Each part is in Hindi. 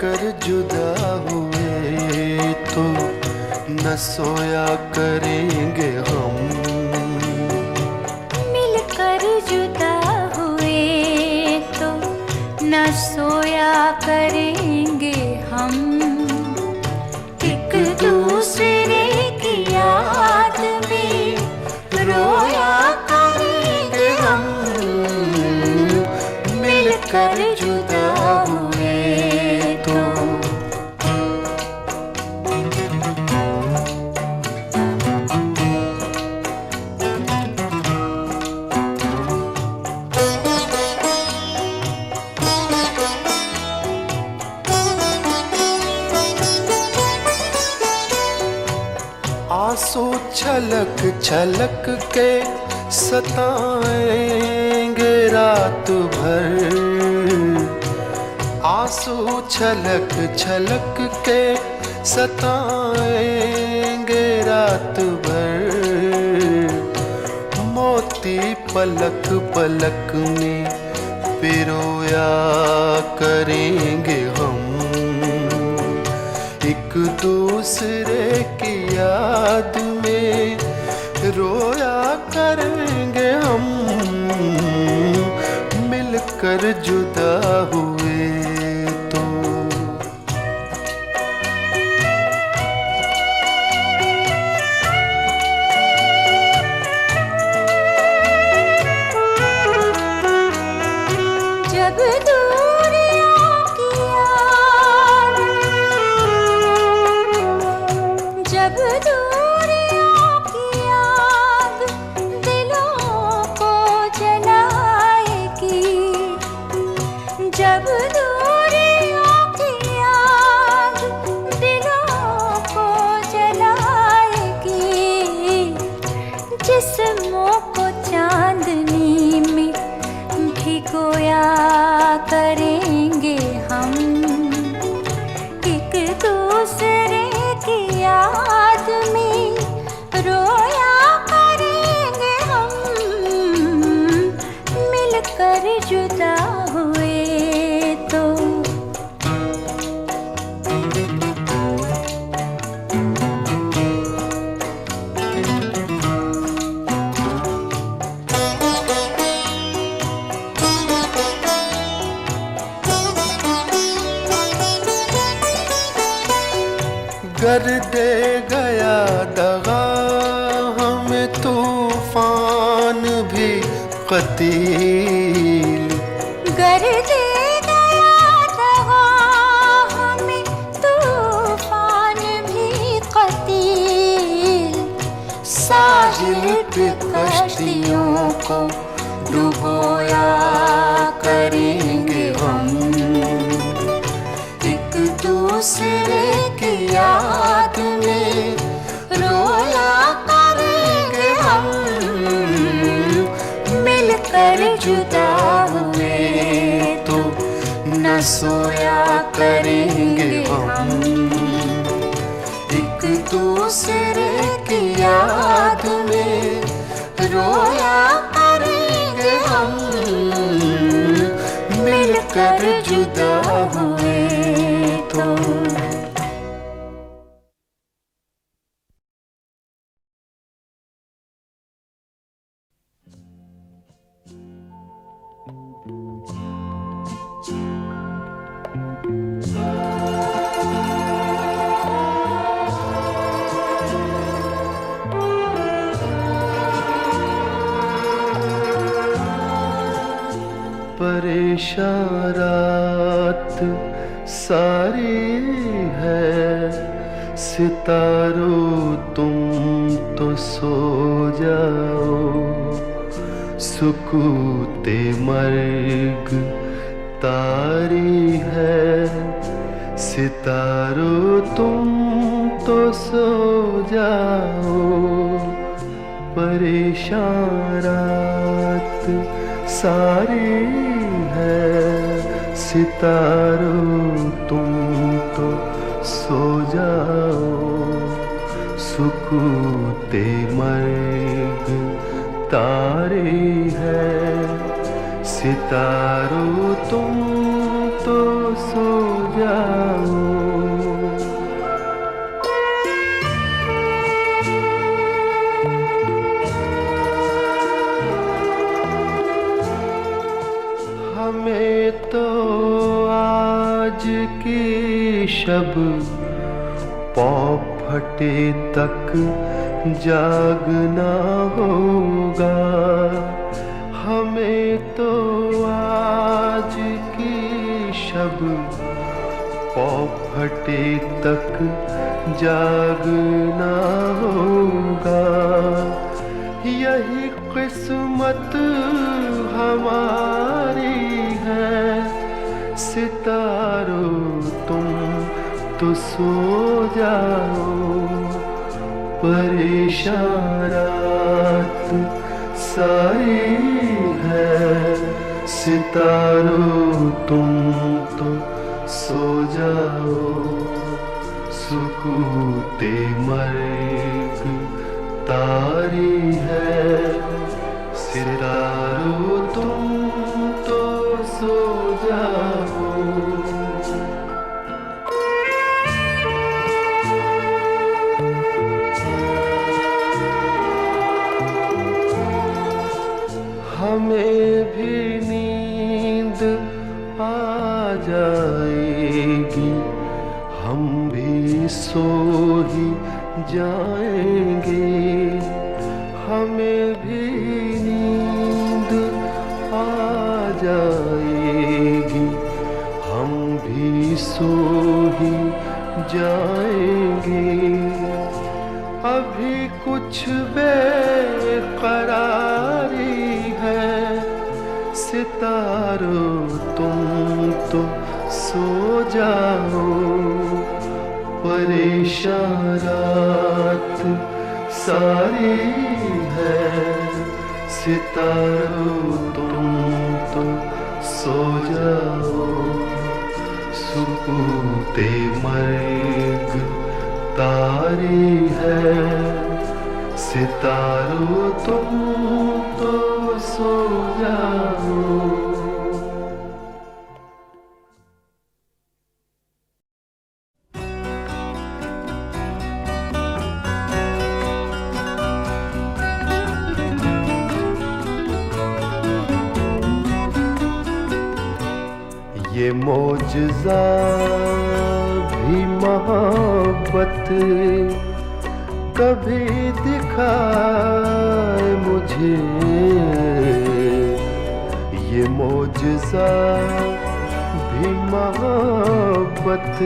मिलकर जुदा हुए तो न सोया करेंगे हम। मिलकर जुदा हुए तो न सोया करेंगे हम। एक दूसरे की याद में रोया करेंगे हम। मिलकर जुदा हुए तो। आंसू छलक छलक के सताएंगे रात भर। आंसू छलक छलक के सताएंगे रात भर। मोती पलक पलक में पिरोया करेंगे हम। एक दूसरे की याद में रोया करेंगे हम। मिलकर जुदा हुए तो। जब दूरियों की याद, जब दूरियों की याद दिलों को जलाएगी। जब दूरियों की याद दिलों को जलाएगी। जिस्मों को चांदनी में भिगोया करेंगे हम। एक दूसरे की याद में रोया करेंगे हम। मिलकर जुदा हुए तो। कर दे गया दगा हमें तूफान भी कतील। कर दे गया दगा हमें तूफान भी कतील। साहिल पे कश्तियों को डुबोया करेंगे हम। एक दूसरे की याद में रोया करेंगे हम। मिलकर जुदा हुए तो न सोया करेंगे हम। एक दूसरे की याद में रोया करेंगे हम। मिलकर जुदा हुए तो। परेशान रात सारी है सितारों तुम तो सो जाओ। सुकूते मर्ग तारी है सितारों तुम तो सो जाओ। परेशान रात सारी है सितारों तुम तो सो जाओ। सुकूते मर्ग तारे है सितारों तुम तो सो जाओ। हमें तो आज की शब पौ फटे तक जागना होगा। हमें तो आज की शब पौ फटे तक जागना होगा। यही किस्मत हमारी है, सितारों तुम तो सो जाओ। परेशान रात सारी है, सितारों तुम तो सो जाओ। सुकूते मर्ग तारी है, सितारों तुम तो सो जाओ। हमें भी नींद आ जाएगी, हम भी सो ही जाएंगे। हमें भी नींद आ जाएगी, हम भी सो ही जाएंगे। अभी कुछ बेकरारी है, सितारों तुम तो सो जाओ। परेशान रात सारी है, सितारों तुम तो सो जाओ। सुकूते मर्ग तारी है, सितारों तुम तो सो जाओ। ये मौजज़ा भी मोहब्बत कभी दिखाए मुझे। ये मौजज़ा भी मोहब्बत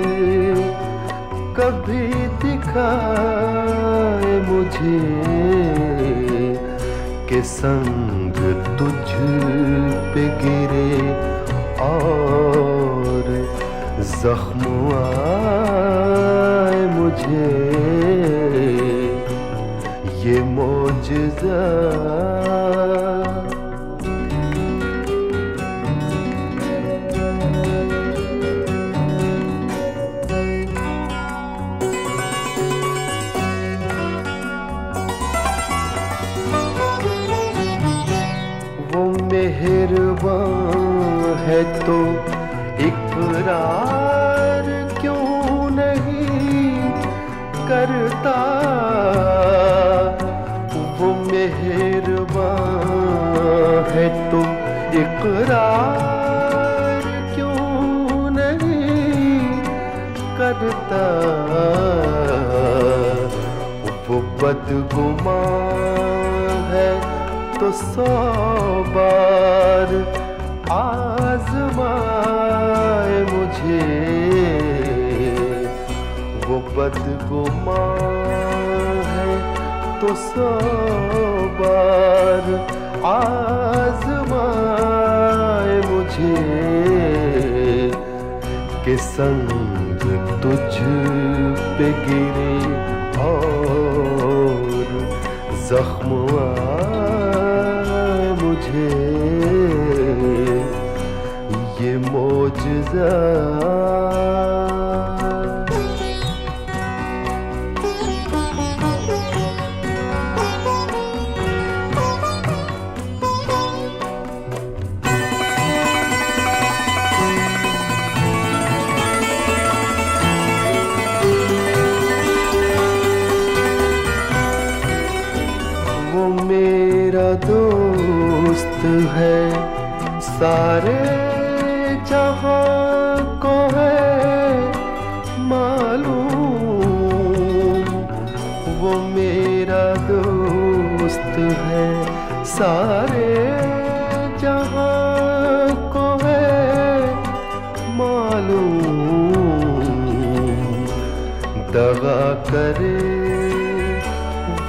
कभी दिखाए मुझे, कि संग तुझ पे गिरे और जख्म आए मुझे। ये मौजज़ा वो मेहरबान है तो इकरार क्यों नहीं करता। वो मेहरबान है तो इकरार क्यों नहीं करता। वो बदगुमान है तो 100 बार आज़माए मुझे। वो बदगुमान है तो 100 बार आज़माए मुझे, कि संग तुझ पे गिरे और जख्म आए मुझे। ये मौजज़ा मेरा दोस्त है, सारे जहां को है मालूम। वो मेरा दोस्त है, सारे जहां को है मालूम। दगा करे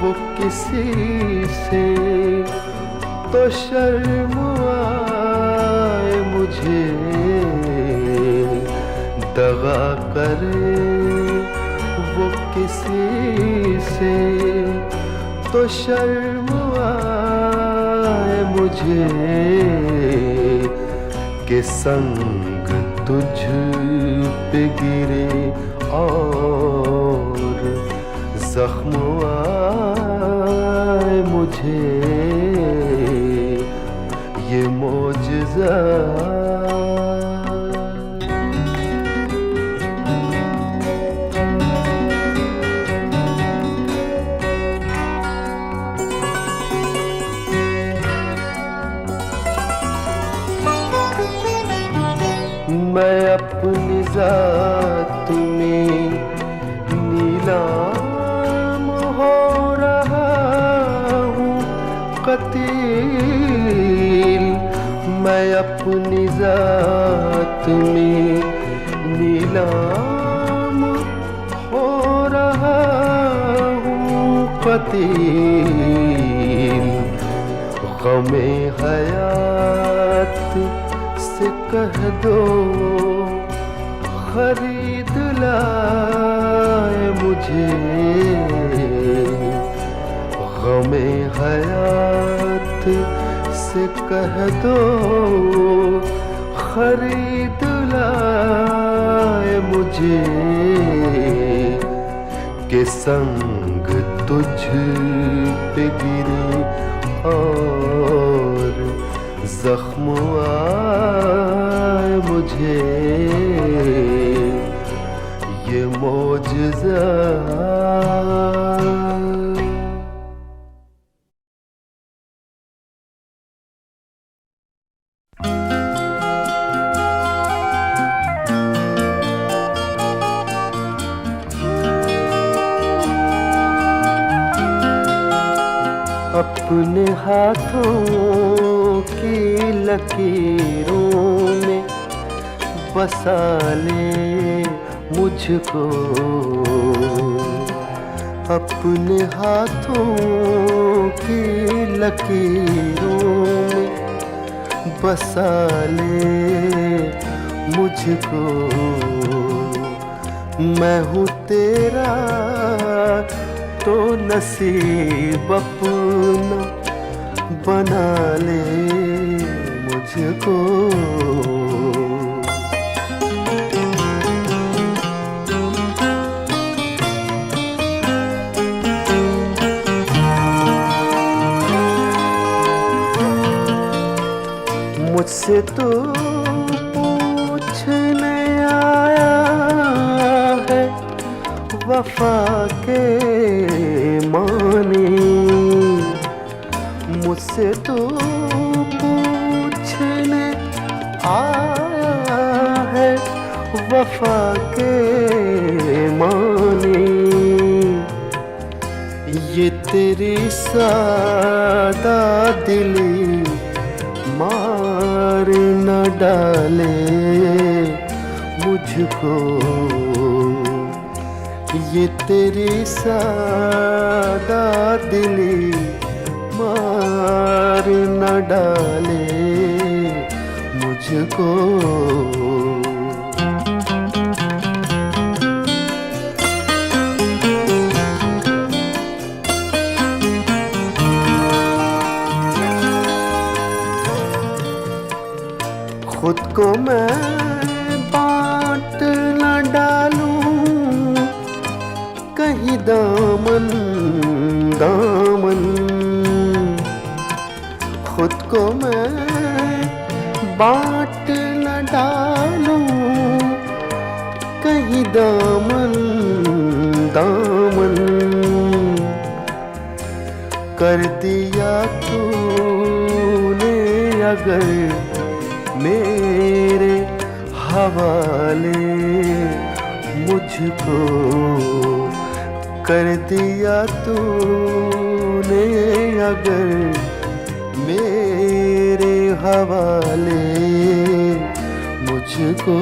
वो किसी से तो शर्म आए मुझे। दगा करे वो किसी से तो शर्म आए मुझे कि संग तुझ पे गिरे और जख्म आए मुझे। ये मौजज़ा मैं अपनी ज़ात में नीलाम हो रहा हूँ क़तील। मैं अपनी ज़ात में नीलाम हो रहा हूँ क़तील। ग़मे हयात से कह दो खरीद लाए मुझे। ग़मे हयात से कह दो खरीद लाए मुझे कि संग तुझ पे गिरे और जख्म आए मुझे। ये मौजज़ा अपने हाथों की लकीरों में बसा ले मुझको। अपने हाथों की लकीरों में बसा ले मुझको। मैं हूँ तेरा तो नसीब अपना बना ले मुझको। मुझसे तो पूछने आया है वफा के मानी। मुझसे तो पूछने आया है वफा के मानी। ये तेरी सादा दिली मार न डाले मुझको। ये तेरी सादा दिली मार न डाले मुझको। खुद को मैं बांट न डालूं कहीं दामन दामन। खुद को मैं बांट न डालूं कहीं दामन दामन। कर दिया तूने अगर मेरे हवाले मुझको, कर दिया तूने अगर मेरे हवाले मुझको।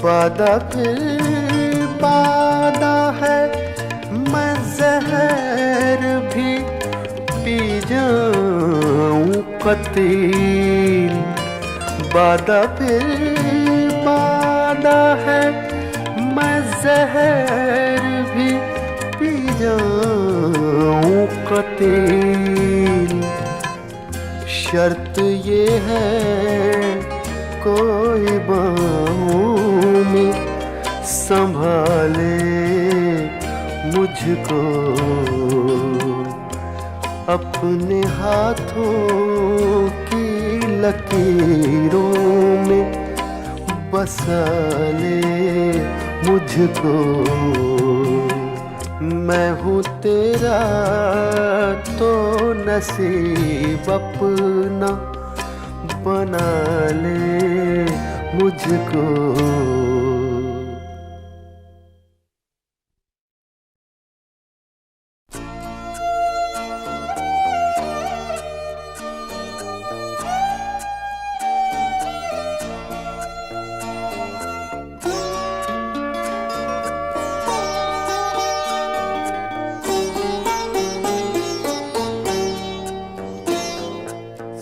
वादा फिर वादा है, मैं जहर भी पी जाऊं कतील। वादा फिर वादा है, मैं जहर भी पी जाऊं कतील। शर्त ये है कोई बाहों में संभाले मुझको, अपने हाथों की लकीरों में बसा ले मुझको। मैं हूँ तेरा तो नसीब अपना बना ले मुझको।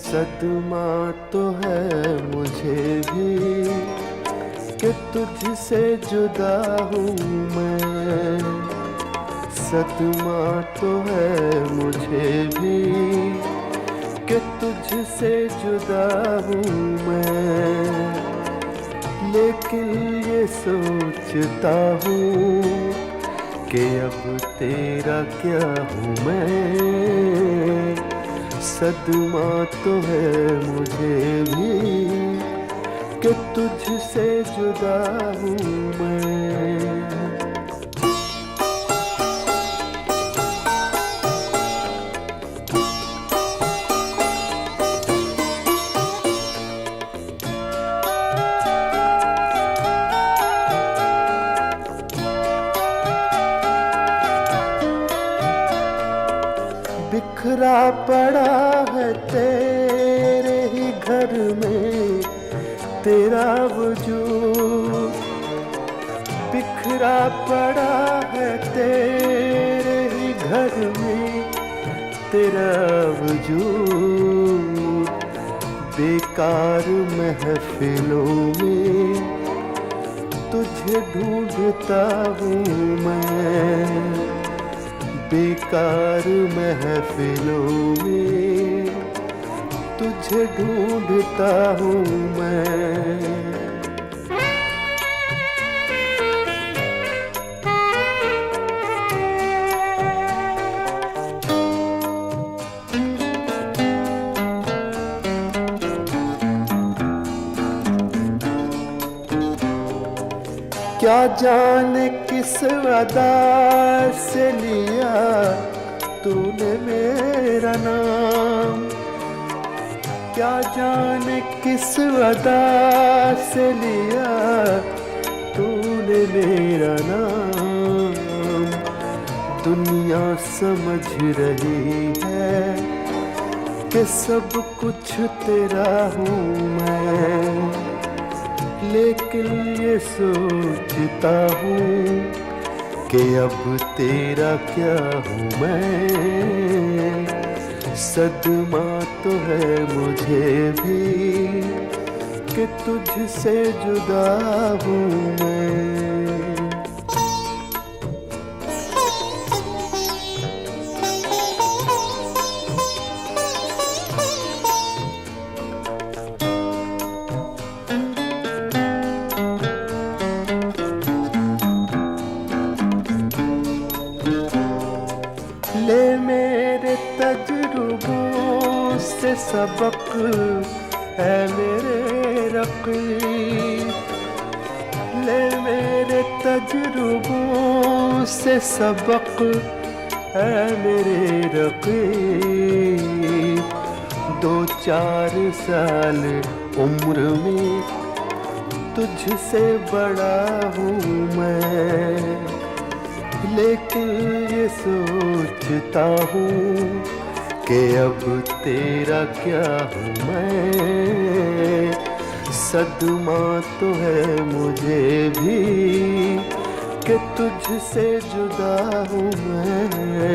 सदमा तो है मुझे भी कि तुझसे जुदा हूँ मैं। सदमा तो है मुझे भी कि तुझसे जुदा हूँ मैं। लेकिन ये सोचता हूँ कि अब तेरा क्या हूँ मैं। सदमा तो है मुझे भी कि तुझसे जुदा हूँ मैं। बिखरा पड़ा है तेरे ही घर में तेरा वजूद। बिखरा पड़ा है तेरे ही घर में तेरा वजूद। बेकार महफिलों में तुझे ढूंढता हूँ मैं। बेकार महफिलों में तुझे ढूंढता हूँ मैं। क्या जाने किस अदा से लिया तूने मेरा नाम। क्या जाने किस अदा से लिया तूने मेरा नाम। दुनिया समझ रही है कि सब कुछ तेरा हूँ मैं। लेकिन ये सोचता हूँ कि अब तेरा क्या हूँ मैं। सदमा तो है मुझे भी कि तुझसे जुदा हूँ मैं। ले मेरे तजुर्बों से सबक है मेरे रकीब, ले मेरे तजुर्बों से सबक है मेरे रकीब। 2-4 साल उम्र में तुझसे बड़ा हूँ मैं, लेकिन ये सोचता हूँ कि अब तेरा क्या हूँ मैं। सदमा तो है मुझे भी कि तुझसे जुदा हूँ मैं।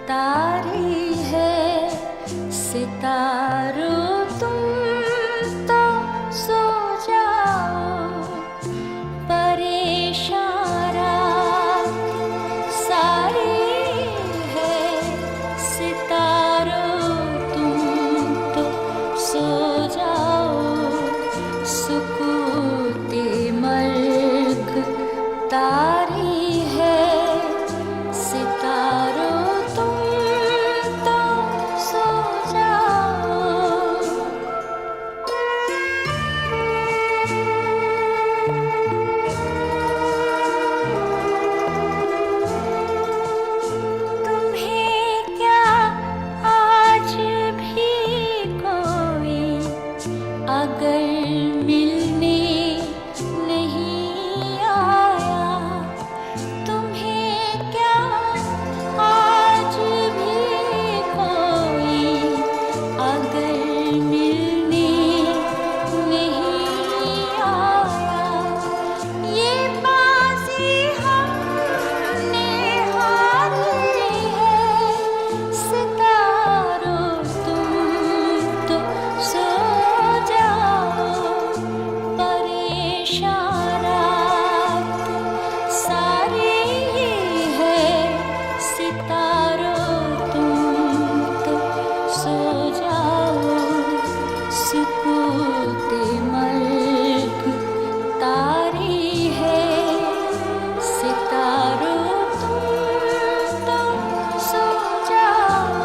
तारी है सितारों तुम तो सो जाओ, परेशान रात सारी है सितारों तुम तो सो जाओ, सुकूते मल्क तारी है सितारों तुम तो सो जाओ। तुम्हें क्या आज भी कोई अगर मिलने नहीं आया, तुम्हें क्या आज भी कोई अगर मिलने नहीं आया, ये बाजी हमने हारी है सितारों तुम तो सो जाओ, परेशान रात सारी है सितारों तुम तो सो जाओ, सुकूते मल्क तारी है सितारों तुम तो सो जाओ।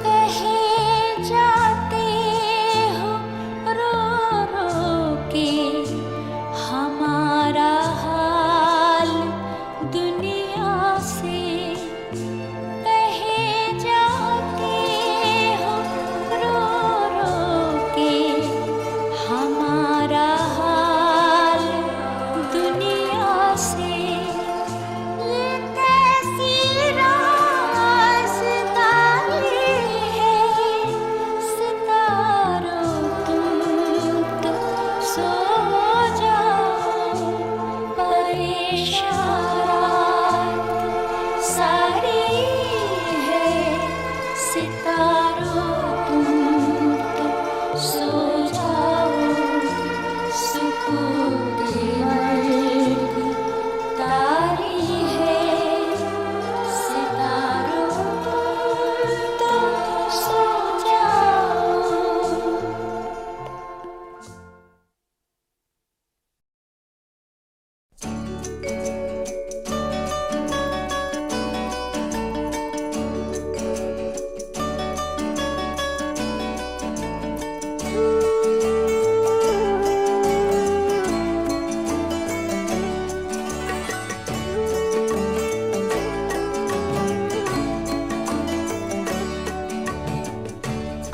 कहे जाते हो रो रो के हमारा हाल दुनिया से, कहे जाते हो रो रो के हमारा हाल दुनिया से, ये कैसी राज़दारी है सितारों तुम तो सो जाओ, परेशान रात सारी है सितारों तुम तो सो जाओ, सुकूते मल्क तारी है सितारों तुम तो सो जाओ।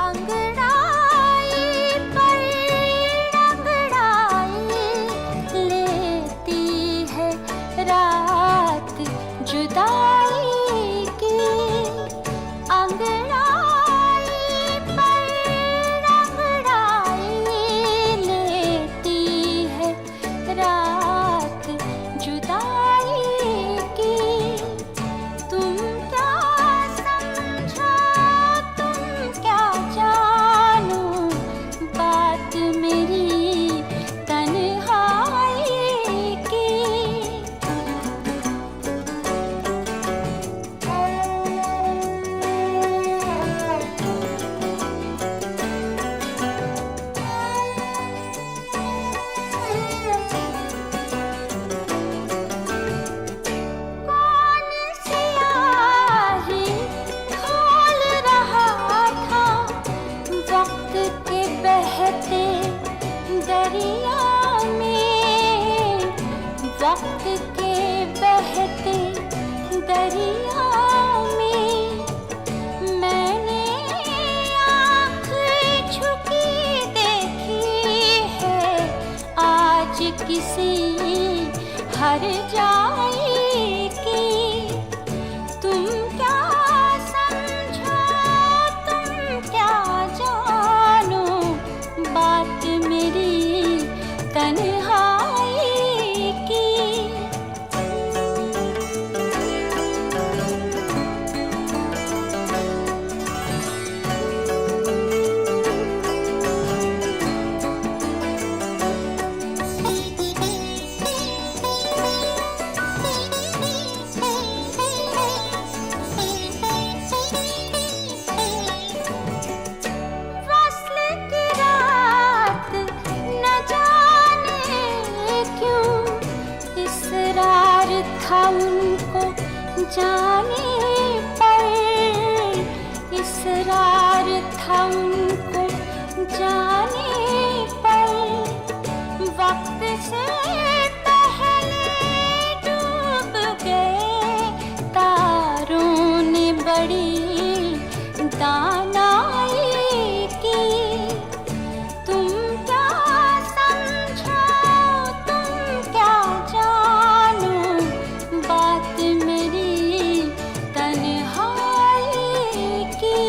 अंगड़ाई पर अंगड़ाई लेती है रात जुदाई की, अंगड़ाई पर अंगड़ाई लेती है रात जुदाई की, तुम क्या समझो तुम क्या जानो बात मेरी तन्हाई की। कौन सियाही खोल रहा था वक्त के बहते दरिया में, वक्त के बहते दरिया में, मैंने आँख झुकी देखी है आज किसी हर जाई की, तुम क्या समझो तुम क्या जानो बात था उनको जाने पर, इसरार था उनको जाने पर, वक्त से पहले डूब गए तारों ने बड़ी दानाई की। तुम क्या समझो, तुम क्या जानो, बात मेरी तन्हाई की।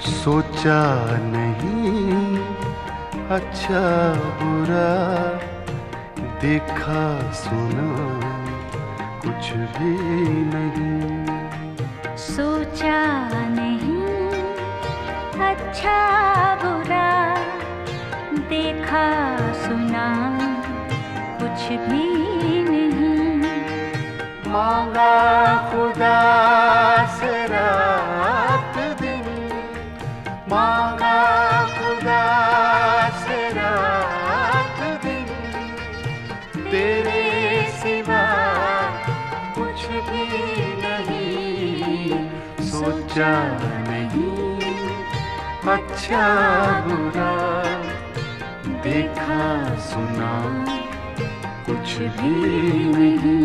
सोचा नहीं अच्छा बुरा, देखा सुना कुछ भी नहीं। सोचा नहीं अच्छा बुरा, देखा सुना कुछ भी नहीं। मांगा खुदा से रात दिन, मांगा खुदा से रात दिन, तेरे सिवा कुछ भी नहीं। सोचा नहीं अच्छा बुरा, देखा सुना कुछ भी नहीं।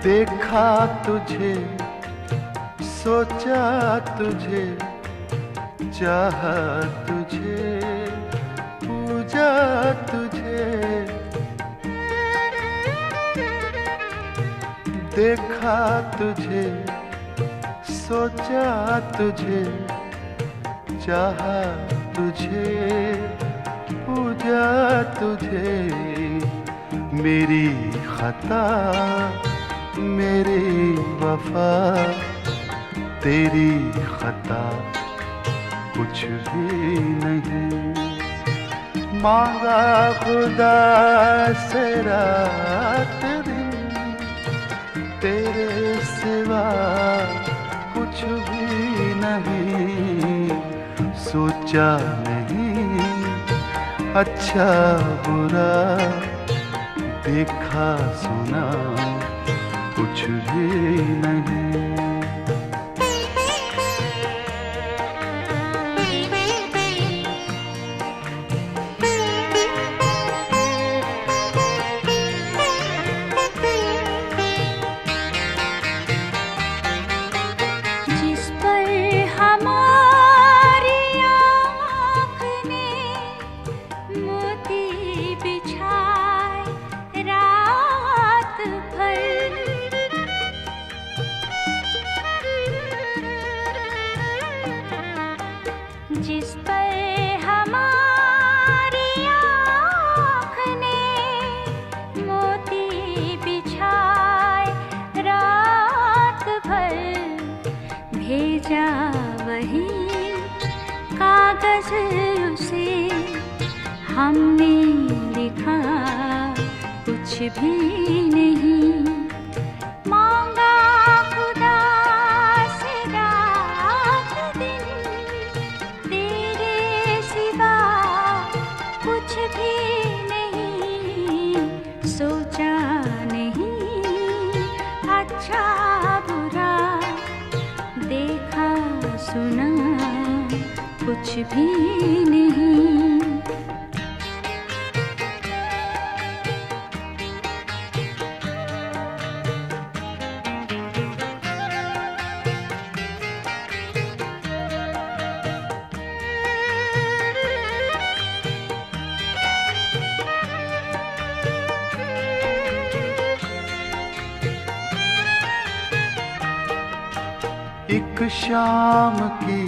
देखा तुझे, सोचा तुझे, चाहा तुझे, पूजा तुझे। देखा तुझे, सोचा तुझे, चाहा तुझे, पूजा तुझे। मेरी खता मेरी वफा, तेरी खता कुछ भी नहीं। मांगा खुदा से रात दिन, तेरे सिवा कुछ भी नहीं। सोचा नहीं अच्छा बुरा, देखा सुना कुछ भी नहीं। जिस पर हमारी आँख ने मोती बिछाए रात भर, जिस पर हमारी आँख ने मोती बिछाए रात भर, भेजा वही कागज उसे, हमने लिखा कुछ भी नहीं। मांगा खुदा से रात दिन, तेरे सिवा कुछ भी नहीं। सोचा नहीं अच्छा बुरा, देखा सुना कुछ भी नहीं। एक शाम की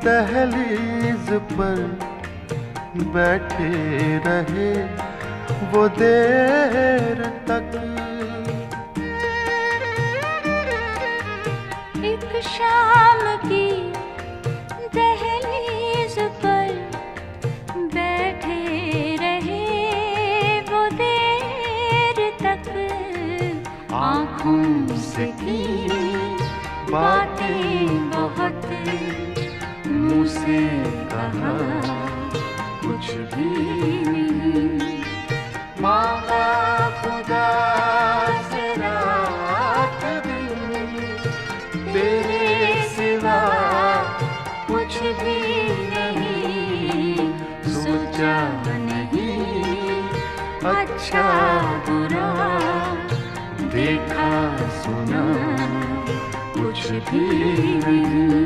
दहलीज पर बैठे रहे वो देर तक। एक शाम की दहलीज पर बैठे रहे वो देर तक। आँखों से की बातें बहुत, मुँह से कहा कुछ भी नहीं। मांगा खुदा से रात दिन, तेरे सिवा कुछ भी नहीं। सोचा नहीं अच्छा बुरा, देखा सुना कुछ भी नहीं।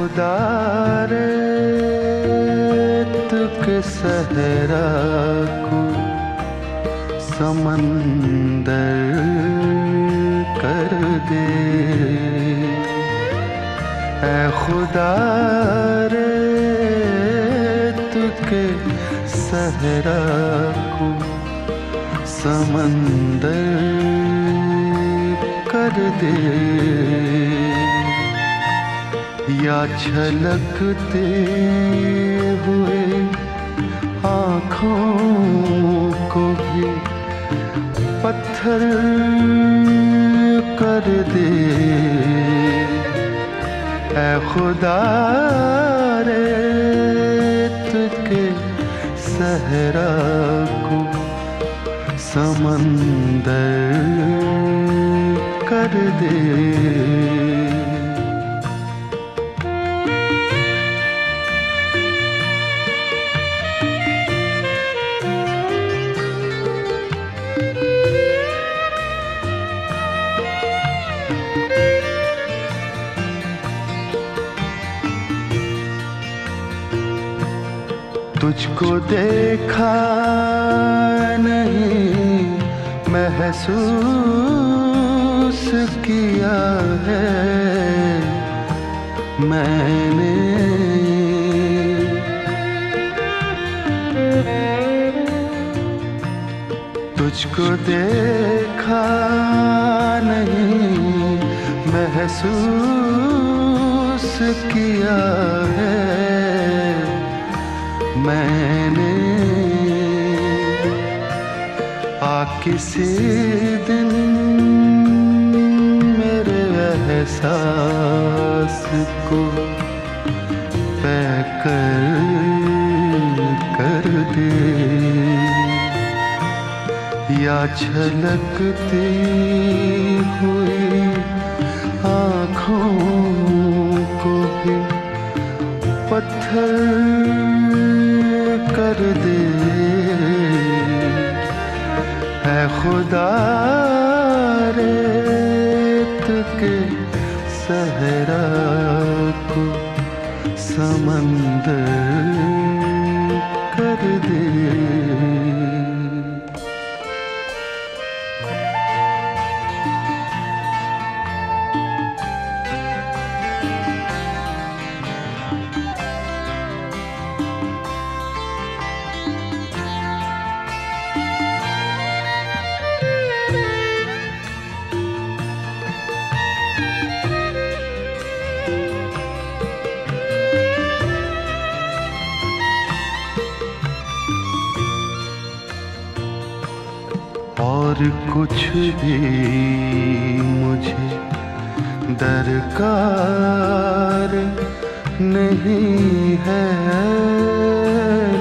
खुदा रे के सहरा को समंदर कर दे। ऐ खुदा रे के सहरा को समंदर कर दे। या छलकते हुए आँखों को भी पत्थर कर दे। ऐ खुदा रे के सहरा को समंदर कर दे। तुझको देखा नहीं महसूस किया है मैंने। तुझको देखा नहीं महसूस किया है मैंने। किसी दिन मेरे एहसास को कर दे। या छलकती हुई आँखों को भी पत्थर कर दे। ऐ खुदा रेत के सहरा को समंदर कर दे। और कुछ भी मुझे दरकार नहीं है,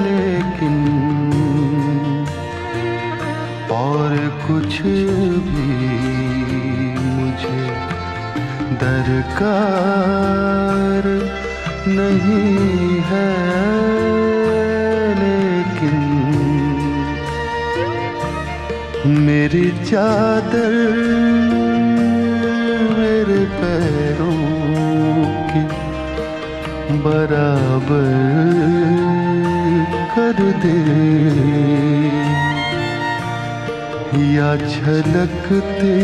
लेकिन और कुछ भी मुझे दरकार नहीं है, लेकिन मेरी चादर मेरे पैरों की बराबर कर दे। या झलकते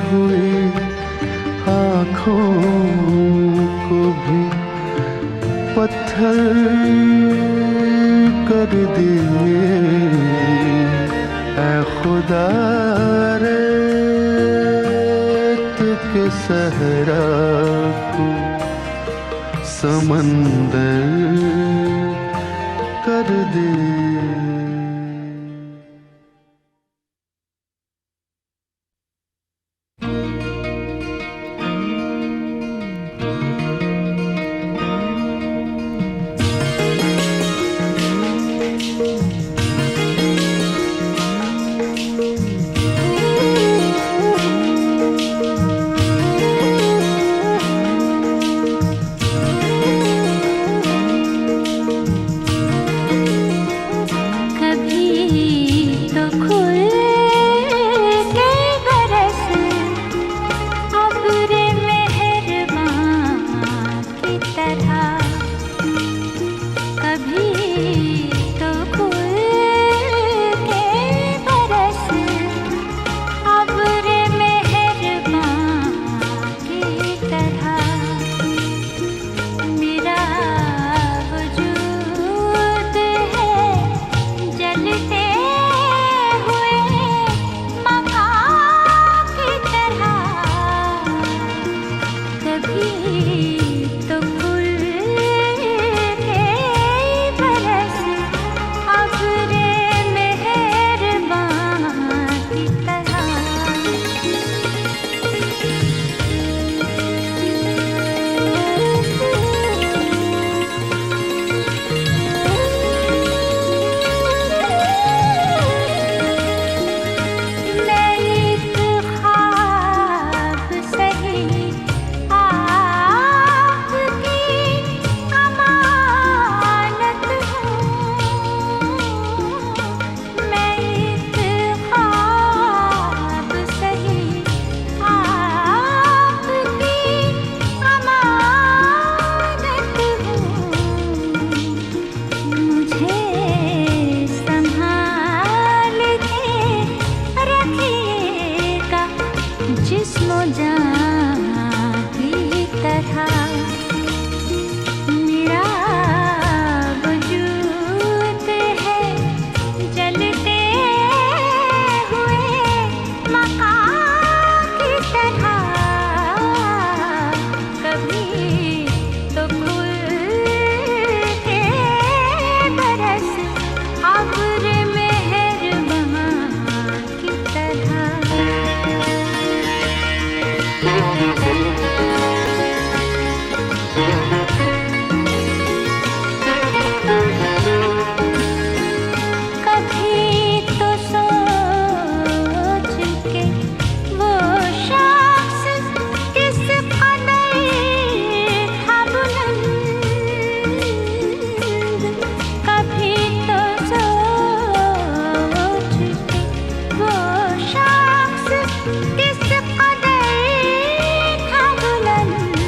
हुए आँखों को भी पत्थर कर दे। ऐ खुदा रेत के सहरा को समंदर कर दे। मुझे संभाल के रखिएगा जिस्म जान की तरह। मेरा वजूद है जलते हुए मकान की तरह। कभी तो खुल के बरस अब्र मेहरबान की तरह। कभी तो सोच के वो शख्स किस कदर था बुलंद। कभी तो सोच के वो शख्स किस कदर था बुलंद।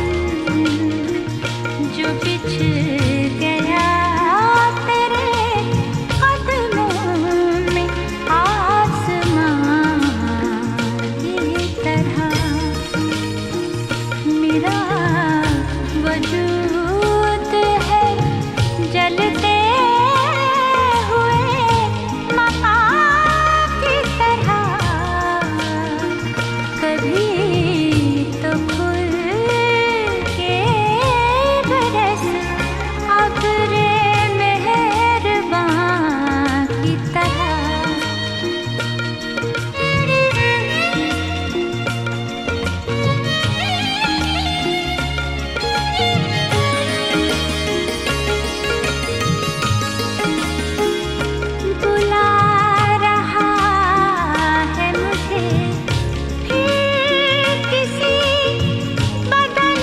जो बिछड़ गया तेरे कदमों में आसमां की तरह। मेरा वजूद है जलते हुए मकान की तरह। कभी तो खुल के बरस अब्र मेहरबान की तरह। बुला रहा है मुझे फिर किसी बदन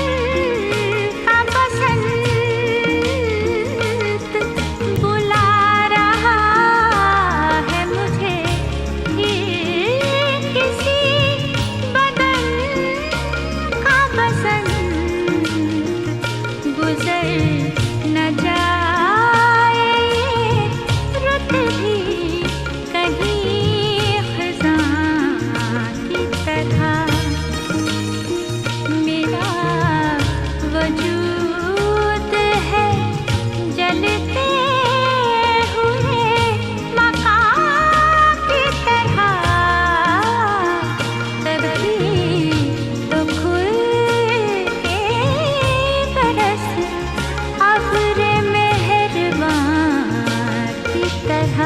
का बसंत। बुला रहा है मुझे फिर किसी बदन का बसंत। गुजर न जाए रुत भी कहीं खज़ां की तरह। मेरा वजूद है जलते हुए मकान की तरह। कभी तो खुल के बरस अब्र मेहरबान की तरह।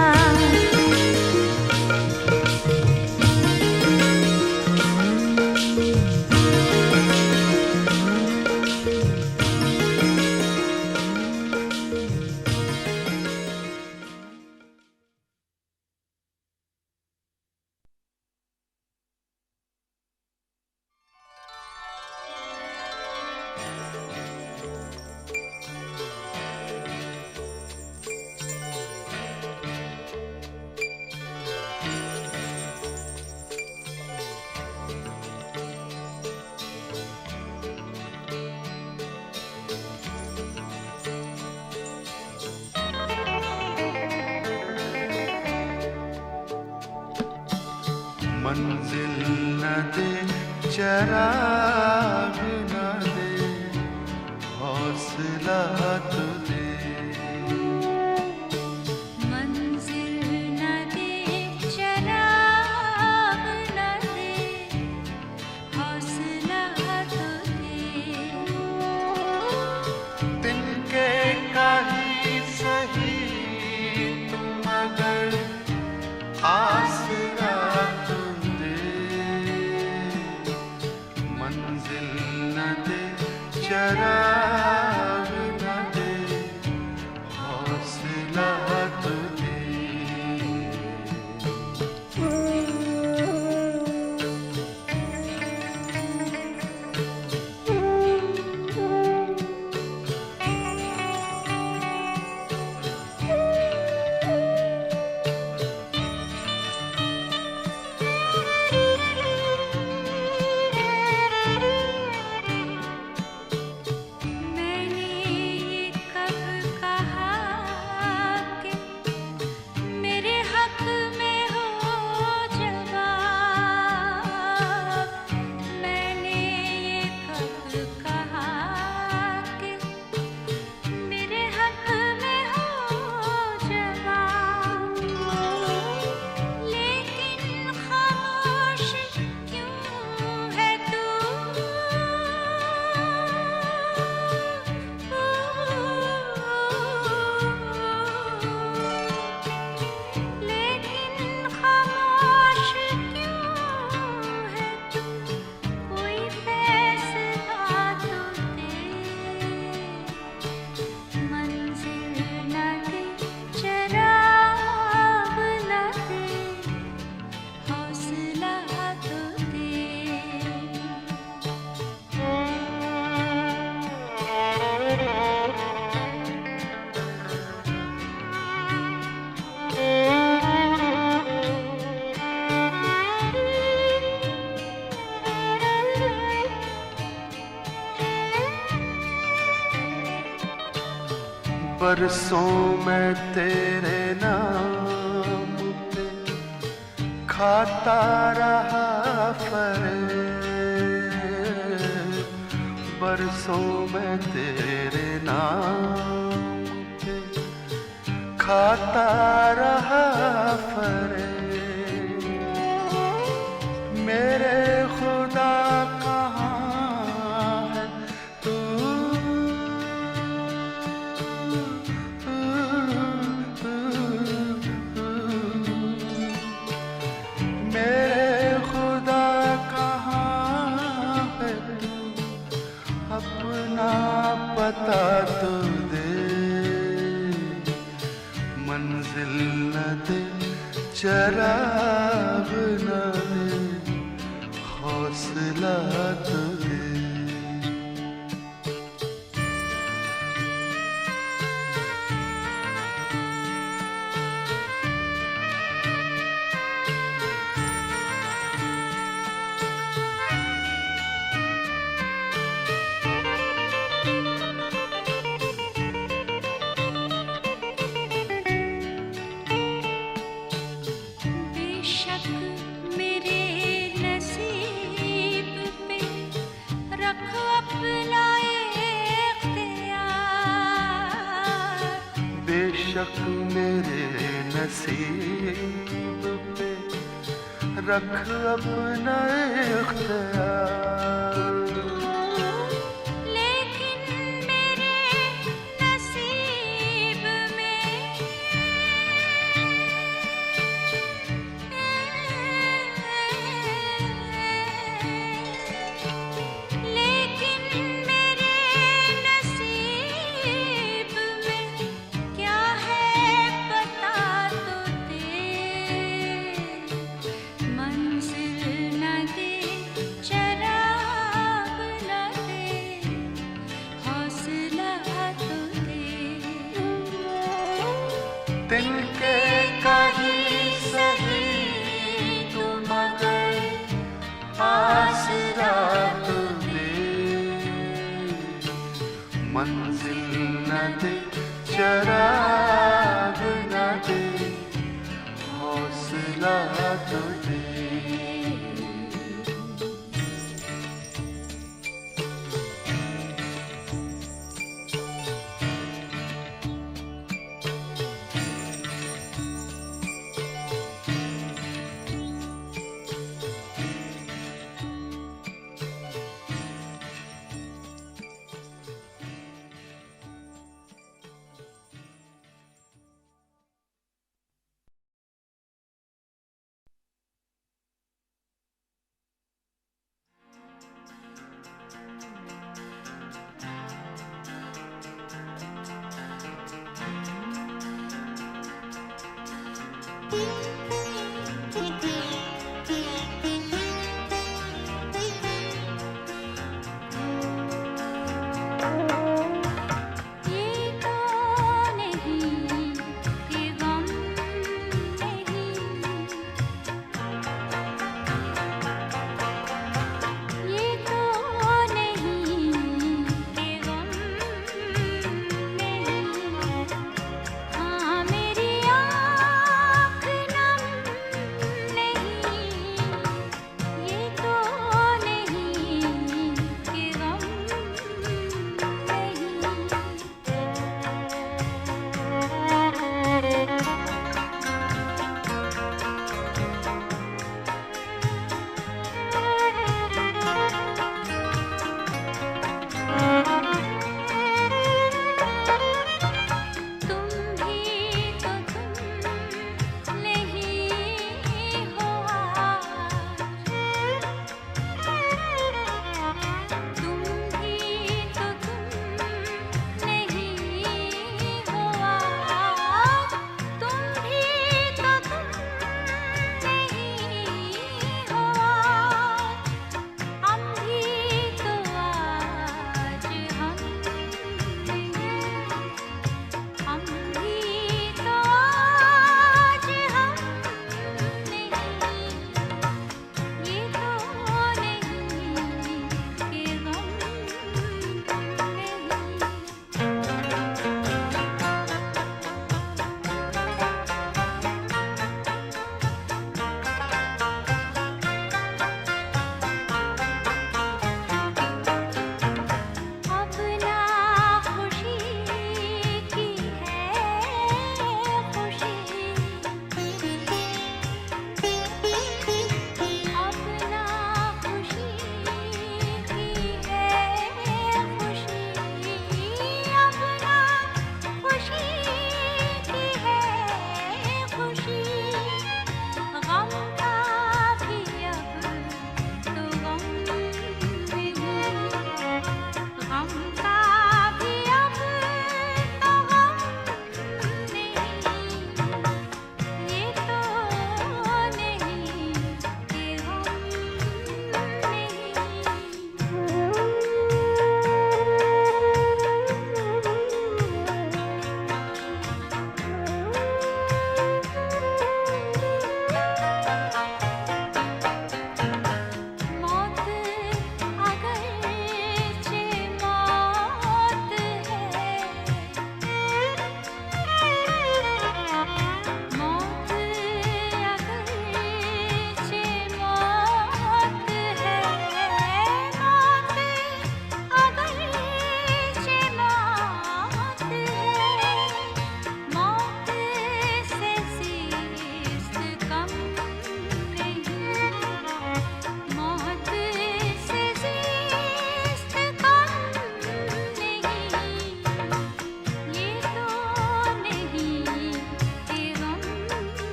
मंजिल न दे चराग न दे हौसला तो दे। मंजिल न दे चराग न दे हौसला तो दे। तिनके काही सही तुम मगर आसरा तो दे। मंजिल न दे चराग न दे बरसों में तेरे नाम पे खाता रहा फरेब, बरसों में तेरे नाम पे खाता रहा फरेब। मेरे खुदा कहाँ है तू, मेरे खुदा कहाँ है तू, अपना पता तो दे, मंजिल न दे चराग न दे, हौसला तो दे। बेशक मेरे नसीब पे रख अपना इख्तियार, बेशक मेरे नसीब पे रख अपना इख्तियार, लेकिन मेरे नसीब में लेकिन मेरे नसीब में क्या है पता तो दे, मंजिल न दे चराग न दे, हौसला तो दे। तिनके कहीं सही तू मगर आसरा तो दे, मंजिल न दे चराग न दे, हौसला तो दे। हाँ मेरी आँख न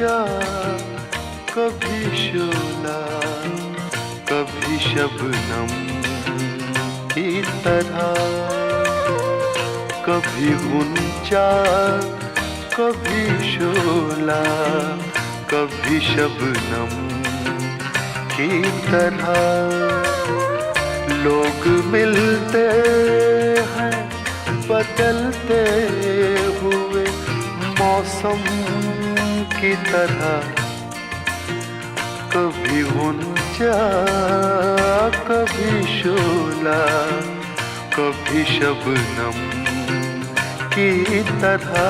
गुंजा, कभी शोला, कभी शबनम की तरह, कभी गुंजा, कभी शोला, कभी शबनम की तरह। लोग मिलते हैं बदलते हुए मौसम की तरह, कभी गुंजा, कभी शोला, कभी शबनम की तरह।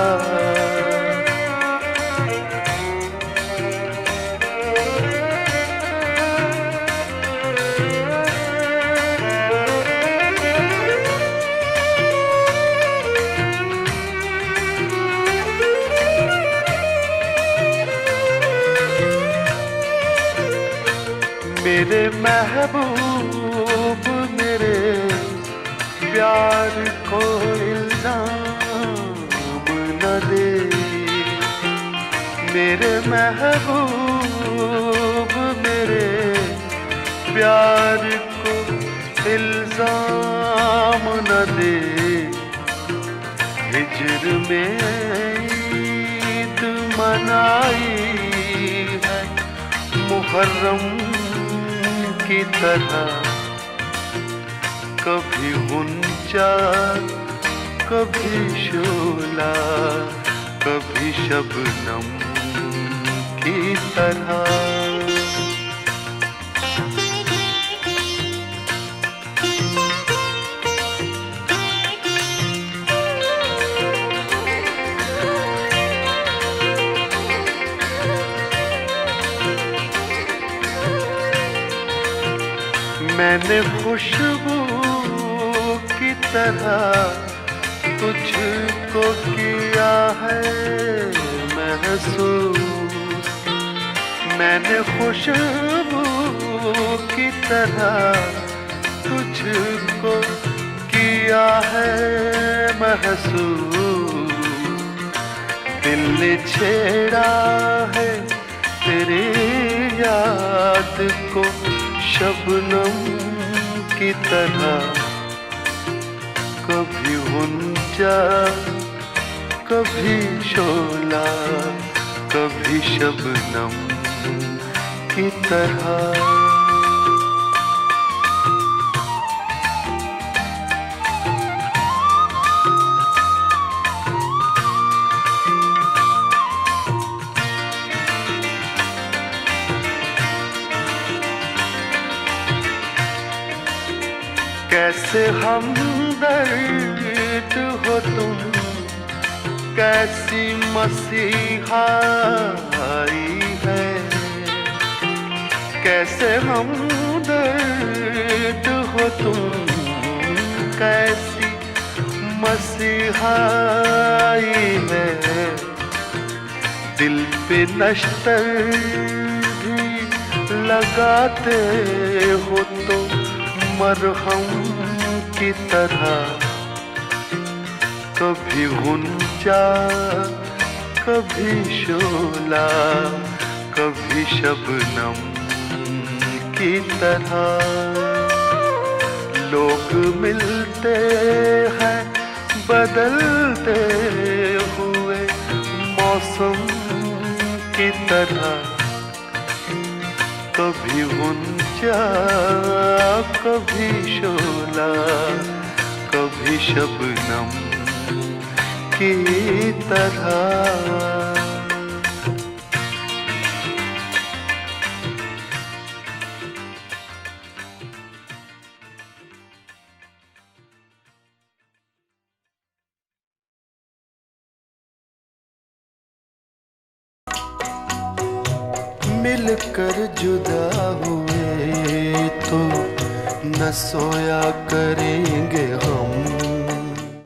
मेरे महबूब मेरे प्यार को इल्जाम न दे, मेरे महबूब मेरे प्यार को इल्जाम न दे। हिज्र में ईद मनाई है मुहर्रम की तरह, कभी गुंजा, कभी शोला, कभी शबनम की तरह। मैंने खुशबू की तरह तुझको किया है महसूस, मैंने खुशबू की तरह तुझको किया है महसूस। दिल ने छेड़ा है तेरी याद को शबनम की तरह, कभी गुंजा, कभी शोला, कभी शबनम की तरह। कैसे हमदर्द हो तुम, कैसी मसीहाई है, कैसे हमदर्द हो तुम, कैसी मसीहाई है। दिल पे नश्तर भी लगाते हो तो मरहम की तरह, कभी गुंजा, कभी शोला, कभी शबनम की तरह। लोग मिलते हैं बदलते हुए मौसम की तरह, कभी गुंजा, कभी शोला, कभी शबनम की तरह। मिलकर जुदा हुए तो न सोया करेंगे हम,